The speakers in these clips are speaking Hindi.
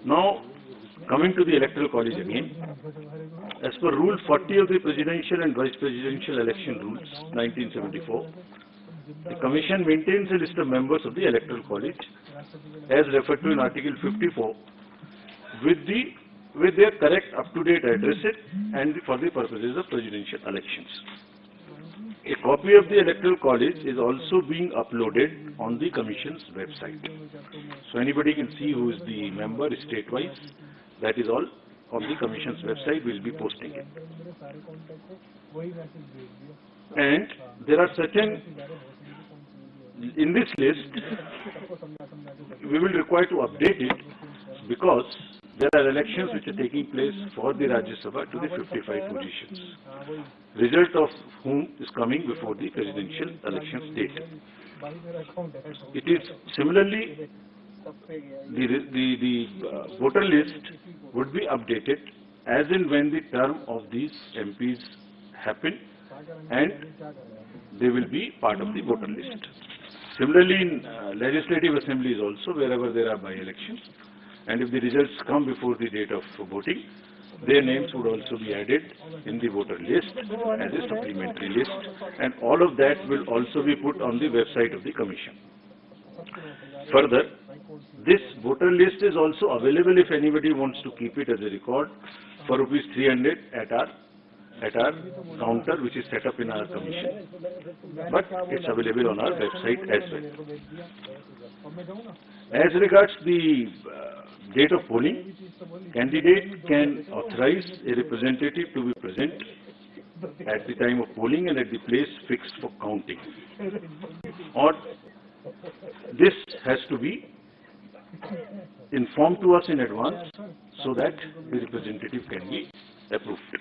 Now, coming to the Electoral College again, as per Rule 40 of the Presidential and Vice Presidential Election Rules, 1974, the Commission maintains a list of members of the Electoral College, as referred to in Article 54, with their correct up-to-date addresses and for the purposes of presidential elections. A copy of the Electoral College is also being uploaded on the Commission's website. So anybody can see who is the member state-wise. That is all on the Commission's website. We will be posting it. And there are certain, in this list, we will require to update it because there are elections which are taking place for the Rajya Sabha to the 55 positions, result of whom is coming before the presidential election date. It is similarly, the voter list would be updated as and when the term of these MPs happen, and they will be part of the voter list. Similarly, in legislative assemblies also, wherever there are by-elections, and if the results come before the date of voting, their names would also be added in the voter list as a supplementary list, and all of that will also be put on the website of the Commission. Further, this voter list is also available if anybody wants to keep it as a record for ₹300 at our counter, which is set up in our Commission, but it's available on our website as well. As regards the date of polling, candidate can authorize a representative to be present at the time of polling and at the place fixed for counting. Or this has to be informed to us in advance so that the representative can be approved.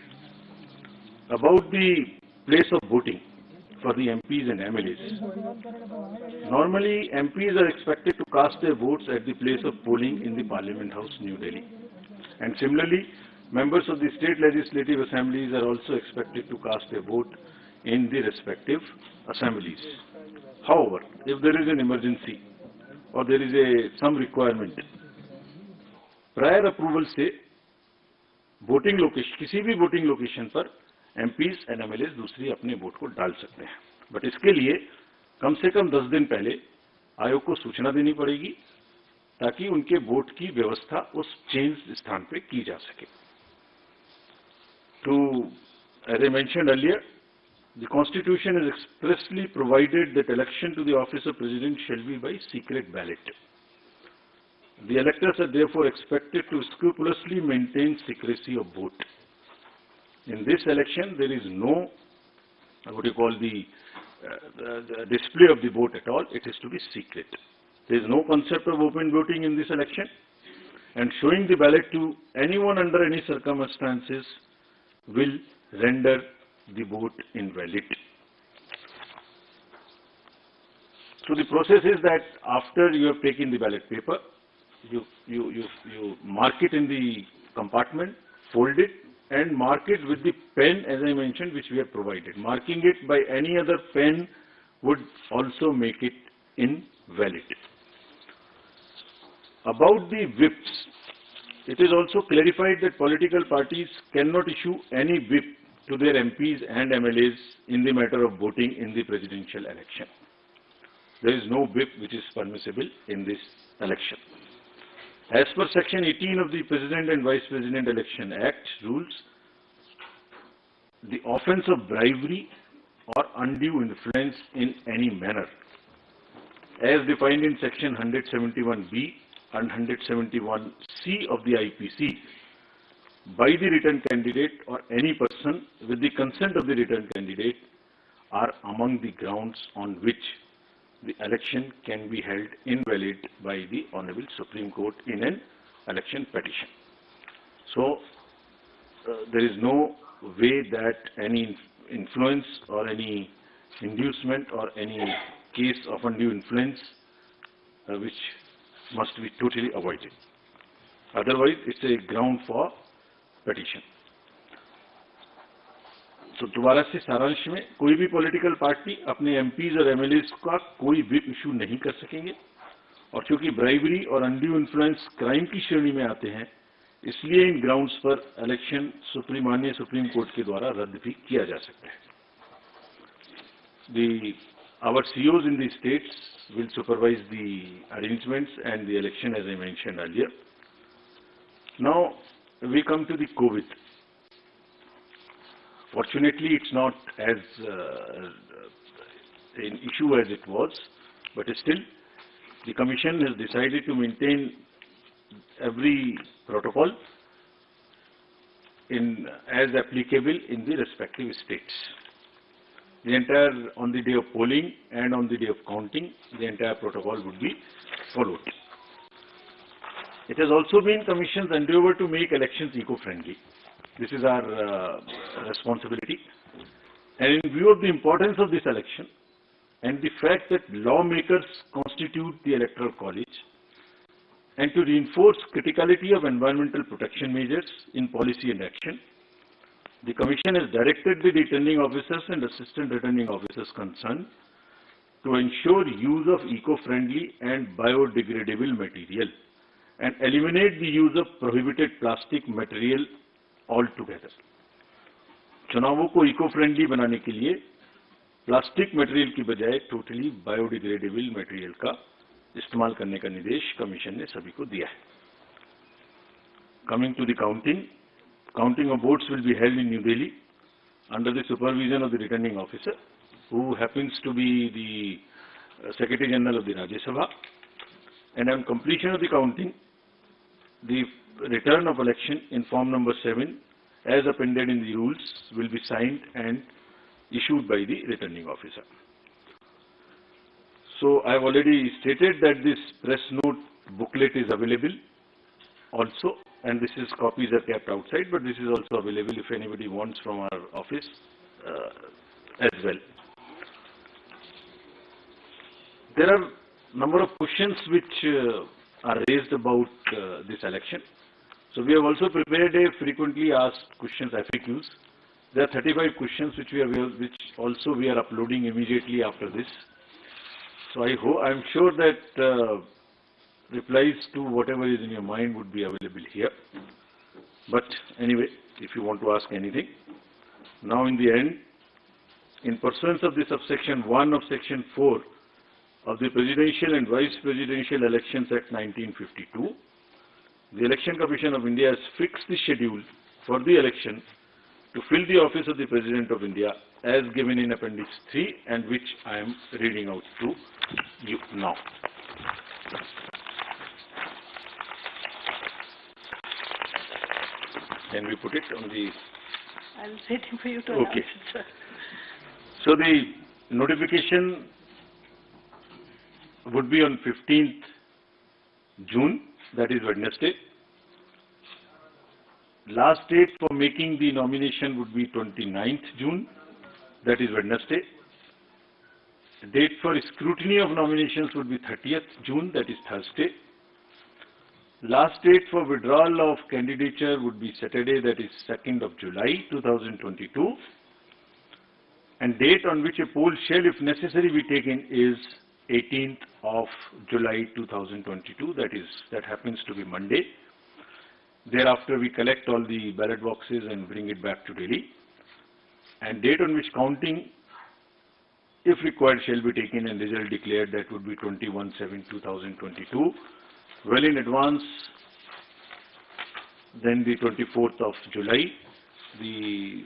About the place of voting for the MPs and MLAs. Normally, MPs are expected to cast their votes at the place of polling in the Parliament House, New Delhi. And similarly, members of the state legislative assemblies are also expected to cast their vote in the respective assemblies. However, if there is an emergency or there is some requirement, prior approval से voting location, किसी भी voting location पर MPs and MLAs दूसरी अपने वोट को डाल सकते हैं, बट इसके लिए कम से कम 10 दिन पहले आयोग को सूचना देनी पड़ेगी ताकि उनके वोट की व्यवस्था उस चेंज स्थान पे की जा सके. As I mentioned earlier, the Constitution has expressly provided that election to the office of President shall be by secret ballot. The electors are therefore expected to scrupulously maintain secrecy of vote. In this election, there is no, what you call the display of the vote at all. It is to be secret. There is no concept of open voting in this election, and showing the ballot to anyone under any circumstances will render the vote invalid. So the process is that after you have taken the ballot paper, you mark it in the compartment, fold it, and mark it with the pen, as I mentioned, which we have provided. Marking it by any other pen would also make it invalid. About the whips, it is also clarified that political parties cannot issue any whip to their MPs and MLAs in the matter of voting in the presidential election. There is no whip which is permissible in this election. As per Section 18 of the President and Vice President Election Act rules, the offence of bribery or undue influence in any manner, as defined in Section 171B and 171C of the IPC, by the returned candidate or any person with the consent of the returned candidate, are among the grounds on which the election can be held invalid by the Honorable Supreme Court in an election petition. So, there is no way that any influence or any inducement or any case of undue influence which must be totally avoided. Otherwise, it's a ground for petition. तो दोबारा से सारांश में, कोई भी पॉलिटिकल पार्टी अपने एमपीज और एमएलएस का कोई व्हिप इशू नहीं कर सकेंगे और चूंकि ब्राइबरी और अनड्यू इन्फ्लुएंस क्राइम की श्रेणी में आते हैं, इसलिए इन ग्राउंड्स पर इलेक्शन माननीय सुप्रीम कोर्ट के द्वारा रद्द भी किया जा सकता है. Our COs in the states will supervise the arrangements and the election, as I mentioned earlier. Now we come to the COVID. Fortunately, it's not as an issue as it was, but still the Commission has decided to maintain every protocol as applicable in the respective states. The entire, on the day of polling and on the day of counting, the entire protocol would be followed. It has also been Commission's endeavour to make elections eco-friendly. This is our responsibility. And in view of the importance of this election and the fact that lawmakers constitute the Electoral College, and to reinforce criticality of environmental protection measures in policy and action, the Commission has directed the returning officers and assistant returning officers concerned to ensure use of eco-friendly and biodegradable material and eliminate the use of prohibited plastic material altogether. चुनावों को इको-फ्रेंडली बनाने के लिए प्लास्टिक मटेरियल की बजाय टोटली बायोडिग्रेडेबल मटेरियल का इस्तेमाल करने का निर्देश कमीशन ने सभी को दिया है. Coming to the counting of votes will be held in New Delhi under the supervision of the returning officer, who happens to be the Secretary General of the Rajya Sabha. And on completion of the counting, the return of election in form number 7, as appended in the rules, will be signed and issued by the returning officer. So I have already stated that this press note booklet is available also, and this is copies are kept outside, but this is also available if anybody wants from our office as well. There are a number of questions which are raised about this election. So we have also prepared a frequently asked questions FAQs. There are 35 questions which also we are uploading immediately after this. So I am sure that replies to whatever is in your mind would be available here. But anyway, if you want to ask anything. Now in the end, in pursuance of the subsection 1 of section 4 of the Presidential and Vice Presidential Elections Act 1952, the Election Commission of India has fixed the schedule for the election to fill the office of the President of India as given in Appendix 3, and which I am reading out to you now. Can we put it on the... I was waiting for you to announce it, sir. So the notification would be on 15th June, that is Wednesday. Last date for making the nomination would be 29th June, that is Wednesday. Date for scrutiny of nominations would be 30th June, that is Thursday. Last date for withdrawal of candidature would be Saturday, that is 2nd of July 2022. And date on which a poll shall, if necessary, be taken is 18th of July 2022, that happens to be Monday. Thereafter, we collect all the ballot boxes and bring it back to Delhi. And date on which counting, if required, shall be taken and result declared, that would be 21/7/2022. Well in advance, then the 24th of July, the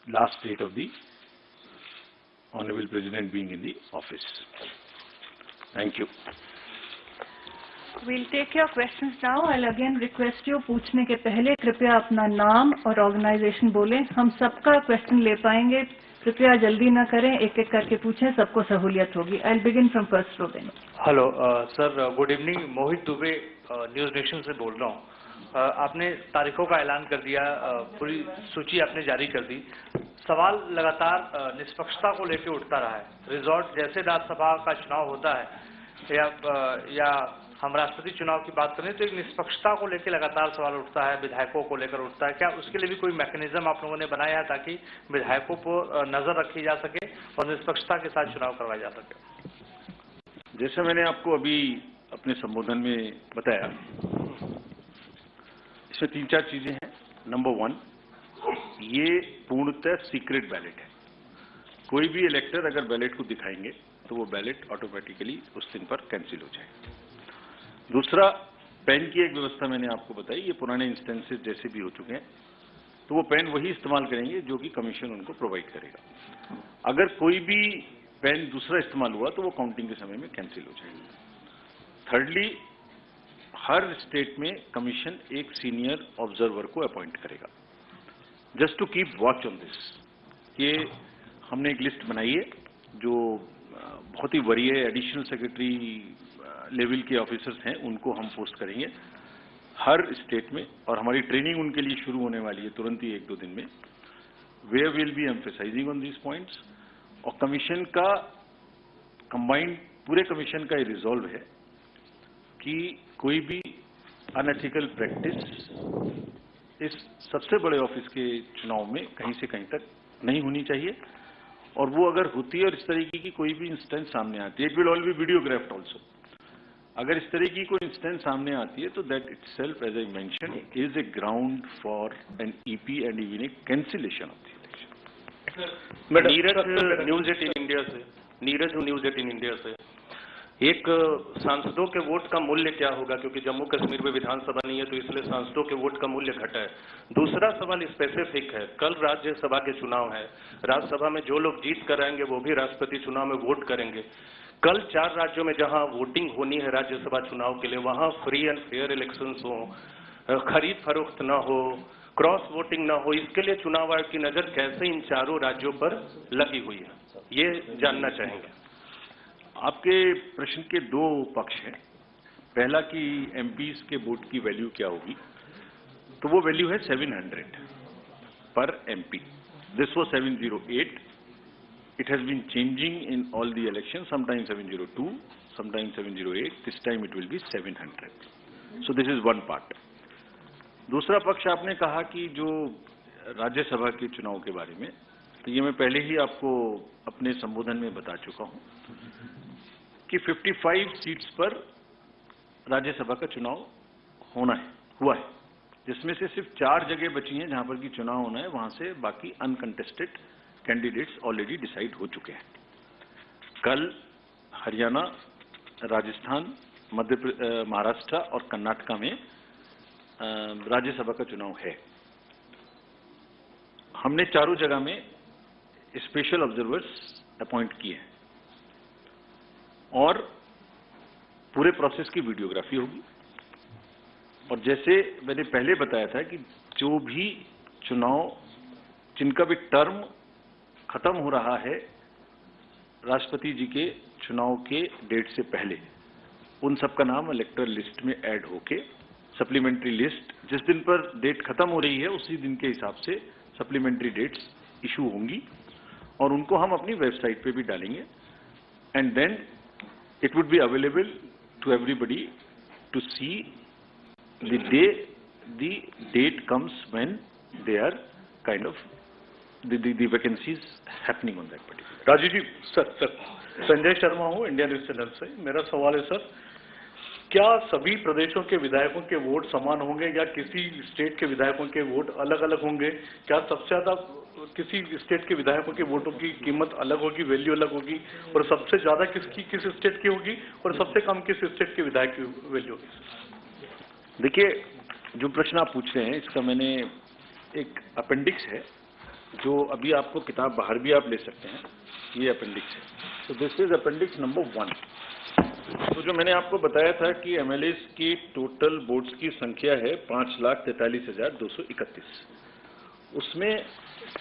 last date of the Honorable President being in the office. Thank you. We'll take your questions now. I'll again request you, पूछने के पहले कृपया अपना नाम और ऑर्गेनाइजेशन बोलें. हम सबका क्वेश्चन ले पाएंगे. कृपया जल्दी न करें, एक एक करके पूछें, सबको सहूलियत होगी. I'll begin from first row then. Hello sir, good evening. Mohit Dubey, news nation से बोल रहा हूँ. आपने तारीखों का ऐलान कर दिया, पूरी सूची आपने जारी कर दी. सवाल लगातार निष्पक्षता को लेकर उठता रहा है. रिजॉर्ट जैसे राज्यसभा का चुनाव होता है या हम राष्ट्रपति चुनाव की बात करें तो एक निष्पक्षता को लेकर लगातार सवाल उठता है, विधायकों को लेकर उठता है. क्या उसके लिए भी कोई मैकेनिज्म आप लोगों ने बनाया है ताकि विधायकों पर नजर रखी जा सके और निष्पक्षता के साथ चुनाव करवाया जा सके? जैसे मैंने आपको अभी अपने संबोधन में बताया, इसमें 3-4 चीजें हैं। नंबर 1, ये पूर्णतः सीक्रेट बैलेट है। कोई भी इलेक्टर अगर बैलेट को दिखाएंगे तो वो बैलेट ऑटोमेटिकली उस दिन पर कैंसिल हो जाएगा। दूसरा, पेन की एक व्यवस्था मैंने आपको बताई, ये पुराने इंस्टेंसेस जैसे भी हो चुके हैं, तो वो पेन वही इस्तेमाल करेंगे जो कि कमीशन उनको प्रोवाइड करेगा। अगर कोई भी पेन दूसरा इस्तेमाल हुआ तो वो काउंटिंग के समय में कैंसिल हो जाएगा। थर्डली, हर स्टेट में कमीशन एक सीनियर ऑब्जर्वर को अपॉइंट करेगा, just to keep watch on this. ये हमने एक लिस्ट बनाई है जो बहुत ही वरीय एडिशनल सेक्रेटरी लेवल के ऑफिसर्स हैं, उनको हम पोस्ट करेंगे हर स्टेट में, और हमारी ट्रेनिंग उनके लिए शुरू होने वाली है तुरंत ही 1-2 दिन में। Where will be emphasizing on these points. और कमीशन का कंबाइंड, पूरे कमीशन का ये रिजॉल्व है कि कोई भी अनएथिकल प्रैक्टिस इस सबसे बड़े ऑफिस के चुनाव में कहीं से कहीं तक नहीं होनी चाहिए, और वो अगर होती है और इस तरीके की कोई भी इंस्टेंस सामने आती है, it will all be videographed also. अगर इस तरह की कोई इंस्टेंस सामने आती है तो that itself, as I mention, is a ground for an EP and even a cancellation of the election. Neeraj News 18 India से, नीरज न्यूज 18 इंडिया से, एक सांसदों के वोट का मूल्य क्या होगा, क्योंकि जम्मू कश्मीर में विधानसभा नहीं है तो इसलिए सांसदों के वोट का मूल्य घटा है। दूसरा सवाल स्पेसिफिक है, कल राज्यसभा के चुनाव है, राज्यसभा में जो लोग जीत कर आएंगे वो भी राष्ट्रपति चुनाव में वोट करेंगे। कल 4 राज्यों में जहां वोटिंग होनी है राज्यसभा चुनाव के लिए, वहां फ्री एंड फेयर इलेक्शंस हो, खरीद फरोख्त न हो, क्रॉस वोटिंग न हो, इसके लिए चुनाव आयोग की नजर कैसे इन चारों राज्यों पर लगी हुई है, ये जानना चाहेंगे। आपके प्रश्न के 2 पक्ष हैं। पहला कि एमपीज के वोट की वैल्यू क्या होगी, तो वो वैल्यू है 700 पर MP. This was 708। It has been changing in all the elections, sometimes 702, sometimes 708, this time it will be 700. So this is one part. दूसरा पक्ष आपने कहा कि जो राज्यसभा के चुनाव के बारे में, तो ये मैं पहले ही आपको अपने संबोधन में बता चुका हूं कि 55 सीट्स पर राज्यसभा का चुनाव हुआ है, जिसमें से सिर्फ 4 जगह बची हैं जहां पर कि चुनाव होना है, वहां से बाकी अनकंटेस्टेड कैंडिडेट्स ऑलरेडी डिसाइड हो चुके हैं। कल हरियाणा, राजस्थान, महाराष्ट्र और कर्नाटका में राज्यसभा का चुनाव है। हमने चारों जगह में स्पेशल ऑब्जर्वर्स अपॉइंट किए हैं और पूरे प्रोसेस की वीडियोग्राफी होगी। और जैसे मैंने पहले बताया था कि जो भी चुनाव जिनका भी टर्म खत्म हो रहा है राष्ट्रपति जी के चुनाव के डेट से पहले, उन सबका नाम इलेक्टोरल लिस्ट में ऐड होके सप्लीमेंट्री लिस्ट जिस दिन पर डेट खत्म हो रही है उसी दिन के हिसाब से सप्लीमेंट्री डेट्स इशू होंगी और उनको हम अपनी वेबसाइट पे भी डालेंगे। And then it would be available to everybody to see the day the date comes when they are kind of the vacancies happening on that particular. Rajiv ji, sir Sanjay Sharma हूँ इंडिया न्यूज चैनल से। मेरा सवाल है सर, क्या सभी प्रदेशों के विधायकों के वोट समान होंगे या किसी स्टेट के विधायकों के वोट अलग अलग होंगे? क्या सबसे ज्यादा किसी स्टेट के विधायकों के वोटों की कीमत अलग होगी, वैल्यू अलग होगी, और सबसे ज्यादा किस स्टेट की होगी और सबसे कम किस स्टेट के विधायक की वैल्यू होगी? देखिए, जो प्रश्न आप पूछ रहे हैं इसका मैंने एक अपेंडिक्स है जो अभी आपको किताब बाहर भी आप ले सकते हैं, ये अपेंडिक्स है। तो दिस इज अपेंडिक्स नंबर 1। तो जो मैंने आपको बताया था कि एमएलएस की टोटल वोट्स की संख्या है 5,43,231, उसमें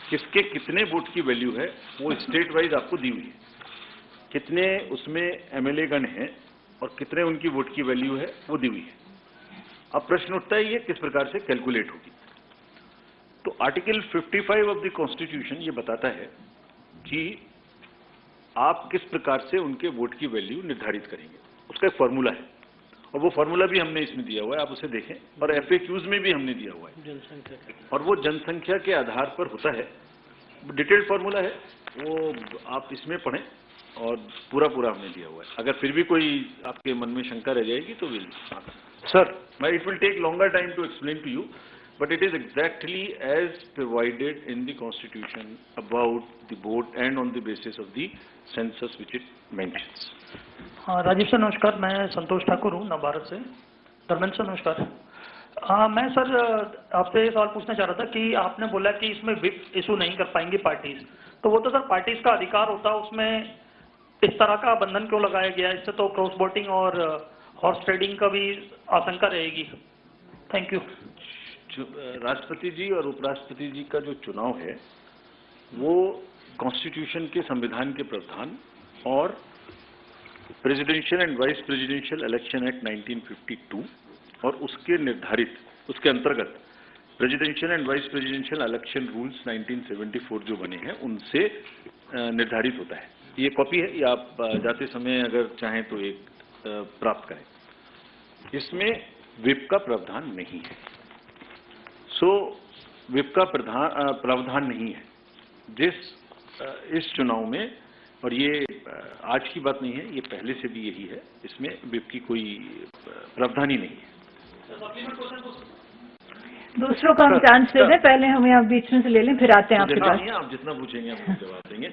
किसके कितने वोट की वैल्यू है वो स्टेट वाइज आपको दी हुई है, कितने उसमें एमएलए गण हैं और कितने उनकी वोट की वैल्यू है वो दी हुई है। अब प्रश्न उठता है ये किस प्रकार से कैलकुलेट होगी। तो आर्टिकल 55 ऑफ द कॉन्स्टिट्यूशन ये बताता है कि आप किस प्रकार से उनके वोट की वैल्यू निर्धारित करेंगे, उसका एक फॉर्मूला है और वो फॉर्मूला भी हमने इसमें दिया हुआ है, आप उसे देखें, और एफएक्यूज में भी हमने दिया हुआ है और वो जनसंख्या के आधार पर होता है। डिटेल्ड फॉर्मूला है, वो आप इसमें पढ़ें और पूरा हमने दिया हुआ है। अगर फिर भी कोई आपके मन में शंका रह जाएगी तो will sir, it will take longer time to explain to you, but it is exactly as provided in the constitution about the board and on the basis of the census which it mentions. हाँ, राजीव सर नमस्कार, मैं संतोष ठाकुर हूँ नवभारत से। धर्मेंद्र सर नमस्कार। मैं सर आपसे ये सवाल पूछना चाह रहा था कि आपने बोला कि इसमें विप इशू नहीं कर पाएंगी पार्टीज, तो वो तो सर पार्टीज का अधिकार होता है, उसमें इस तरह का बंधन क्यों लगाया गया? इससे तो क्रॉस वोटिंग और हॉर्स ट्रेडिंग का भी आशंका रहेगी। Thank you. राष्ट्रपति जी और उपराष्ट्रपति जी का जो चुनाव है वो कॉन्स्टिट्यूशन के संविधान के प्रावधान और presidential and vice presidential election act 1952 और उसके अंतर्गत presidential and vice presidential election rules 1974 जो बने हैं उनसे निर्धारित होता है। ये कॉपी है, ये आप जाते समय अगर चाहें तो एक प्राप्त करें। इसमें विप का प्रावधान नहीं है। विप का प्रावधान नहीं है इस चुनाव में, और ये आज की बात नहीं है, ये पहले से भी यही है। इसमें विप की कोई प्रावधान ही नहीं है। दूसरों को हम चांस दे दें, पहले हमें आप बीच में से ले लें, फिर आते हैं आपके पास। आप जितना पूछेंगे हम जवाब देंगे।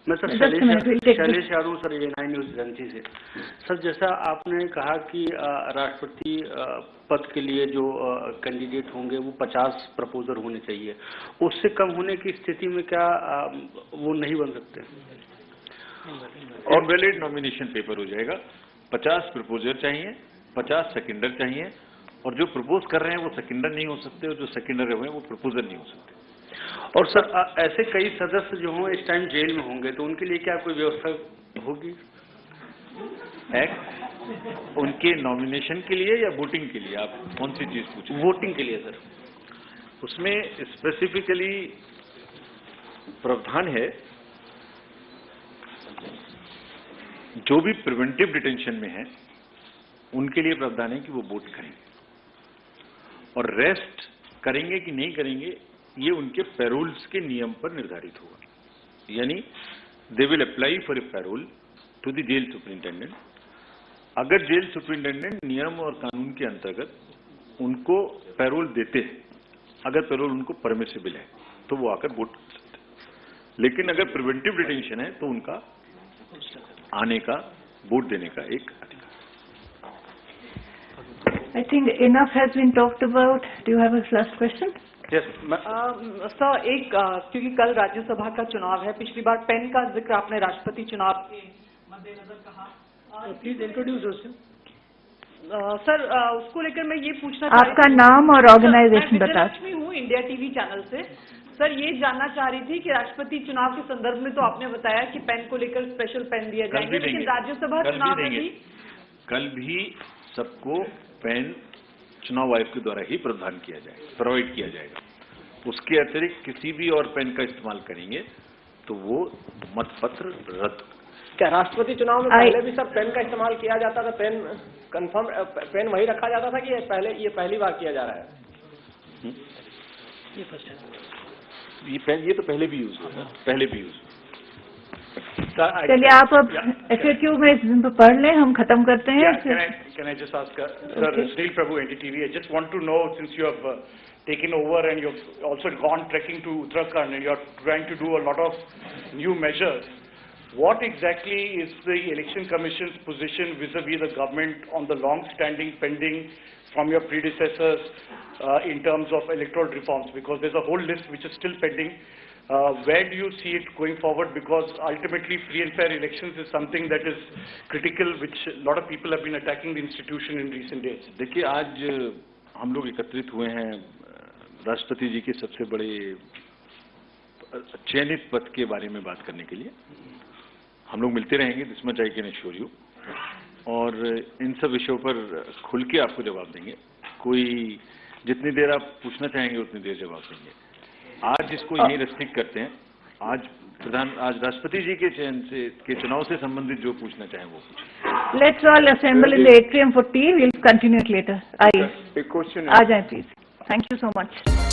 मैं sir Shailesh Yadav sir A9 news agency से। सर जैसा आपने कहा कि राष्ट्रपति पद के लिए जो कैंडिडेट होंगे वो 50 प्रपोजर होने चाहिए, उससे कम होने की स्थिति में क्या वो नहीं बन सकते? और वैलिड नॉमिनेशन पेपर हो जाएगा। 50 प्रपोजर चाहिए, 50 सेकेंडर चाहिए, और जो प्रपोज कर रहे हैं वो सेकेंडर नहीं हो सकते, और जो सेकेंडर हुए वो प्रपोजर नहीं हो सकते। और सर ऐसे कई सदस्य जो हों इस टाइम जेल में होंगे, तो उनके लिए क्या कोई व्यवस्था होगी? उनके नॉमिनेशन के लिए या वोटिंग के लिए? आप कौन सी चीज पूछें? वोटिंग के लिए सर। उसमें स्पेसिफिकली प्रावधान है, जो भी प्रिवेंटिव डिटेंशन में है उनके लिए प्रावधान है कि वो वोट करेंगे, और रेस्ट करेंगे कि नहीं करेंगे ये उनके पैरोल्स के नियम पर निर्धारित होगा। यानी they will apply for a parole to the jail superintendent. अगर जेल सुपरिंटेंडेंट नियम और कानून के अंतर्गत उनको पैरोल देते हैं, अगर पैरोल उनको परमिसिबल है, तो वो आकर वोट कर सकते हैं। लेकिन अगर प्रिवेंटिव डिटेंशन है तो उनका आने का, वोट देने का एक अधिकार। I think enough has been talked about. Do you have a last question? Sir क्योंकि कल राज्यसभा का चुनाव है, पिछली बार पेन का जिक्र आपने राष्ट्रपति चुनाव के मद्देनजर कहा। प्लीज इंट्रोड्यूस सर उसको लेकर मैं ये पूछना आपका नाम और ऑर्गेनाइजेशन बता। मैं हूँ इंडिया टीवी चैनल से। सर ये जानना चाह रही थी कि राष्ट्रपति चुनाव के संदर्भ में तो आपने बताया कि पेन को लेकर स्पेशल पेन दिया जाएगा, लेकिन राज्यसभा चुनाव में भी कल भी सबको पेन चुनाव आयोग के द्वारा ही प्रोवाइड किया जाएगा। उसके अतिरिक्त किसी भी और पेन का इस्तेमाल करेंगे तो वो मतपत्र रद्द। क्या राष्ट्रपति चुनाव में पहले भी सब पेन का इस्तेमाल किया जाता था? पेन कंफर्म पेन वही रखा जाता था कि ये पहली बार किया जा रहा है? ये तो पहले भी यूज हुआ, पहले भी यूज। चलिए आप अब FAQ में पढ़ लें, हम खत्म करते हैं। Can I just ask, sir, Sunil Prabhu, NDTV, I just want to know, since you have taken over and you've also gone trekking to Uttarakhand and you're trying to do a lot of new measures, what exactly is the Election Commission's position vis-a-vis the government on the long-standing pending from your predecessors in terms of electoral reforms? Because there's a whole list which is still pending. Where do you see it going forward? Because ultimately free and fair elections is something that is critical, which a lot of people have been attacking the institution in recent days. देखिए, आज हम लोग एकत्रित हुए हैं राष्ट्रपति जी के सबसे बड़े चयनित पद के बारे में बात करने के लिए। हम लोग मिलते रहेंगे, this much I can assure you, और इन सब विषयों पर खुल के आपको जवाब देंगे। कोई जितनी देर आप पूछना चाहेंगे उतनी देर जवाब देंगे। आज इसको यही रेस्ट्रिक्ट करते हैं। आज राष्ट्रपति जी के चुनाव से संबंधित जो पूछना चाहें वो पूछें। Let's all assemble in the atrium for tea. We'll continue it later. आइए, आ जाएं please. Thank you so much.